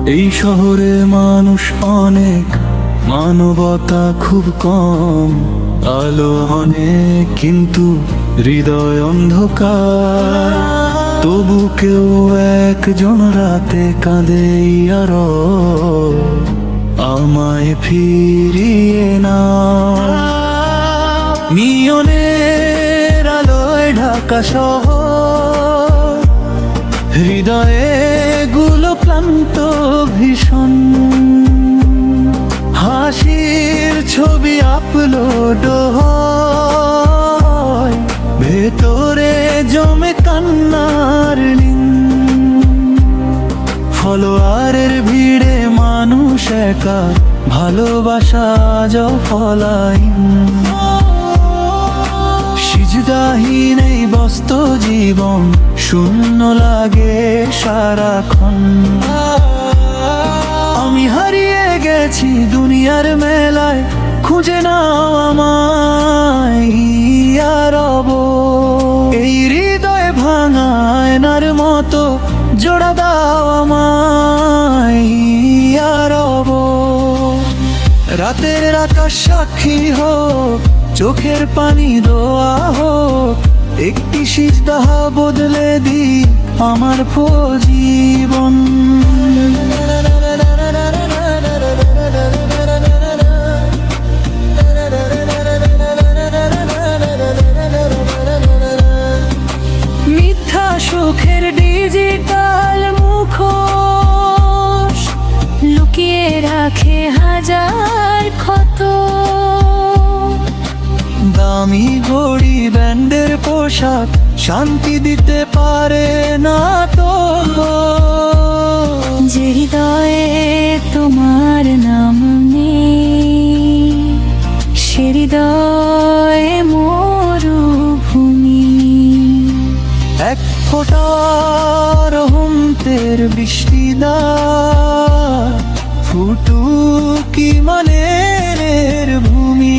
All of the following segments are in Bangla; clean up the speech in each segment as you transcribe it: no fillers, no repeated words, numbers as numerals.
এই শহরে মানুষ অনেক, মানবতা খুব কম। আলো অনেক কিন্তু হৃদয় অন্ধকার। তবু কেউ একজন রাতে কাঁদে আরো, আমায় ফিরিয়ে না। নিয়নের আলোয় ঢাকা শহর, হৃদয়ে গুলো ক্লান্ত ভীষণ। হাসির ছবি আপলোড হয়, ভেতরে জমে কান্নার লিঙ্ক। ফলোয়ারের ভিড়ে মানুষ একা, ভালোবাসা জফলাইন। সিজদাহীন এই বস্ত জীবন, শূন্য লাগে সারাক্ষণ। আমি হারিয়ে গেছি দুনিয়ার মেলায়, খুঁজে নাও আমায় রব। এই হৃদয় ভাঙা আয়নার মতো জোড়া দাও আমায় রব। রাতের আকাশ সাক্ষী হোক, চোখের পানি দোয়া হোক, একটি সিজদা বদলে দিক আমার জীবন। মিথ্যা সুখের ডিজিটাল মুখোশ, লুকিয়ে রাখে হাজার ক্ষত। দামি ঘড়ি ব্যান্ডের পোশাক শান্তি দিতে পারে না তো। যে হৃদয়ে তোমার নাম নেই, সে হৃদয়ে মরুভূমি। এক ফোঁটার রহমতের বৃষ্টিদার, ফুটুকি মানের ভূমি।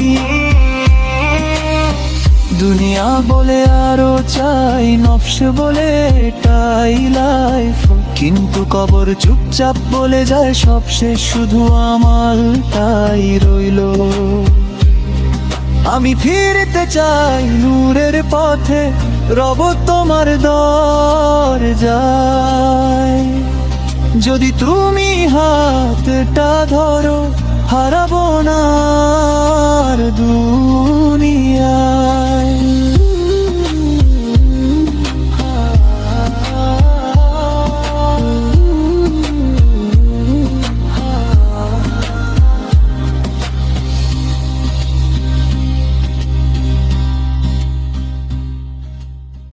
দুনিয়া বলে আরো চাই, নফস বলে এটাই লাইফ। কিন্তু কবর চুপচাপ বলে যায় সব শেষ, শুধু আমালটাই রইলো। আমি ফিরতে চাই নূরের পথে, রব তোমার দরজায়। যদি তুমি হাতটা ধরো, হারাবো না আর দুনিয়া।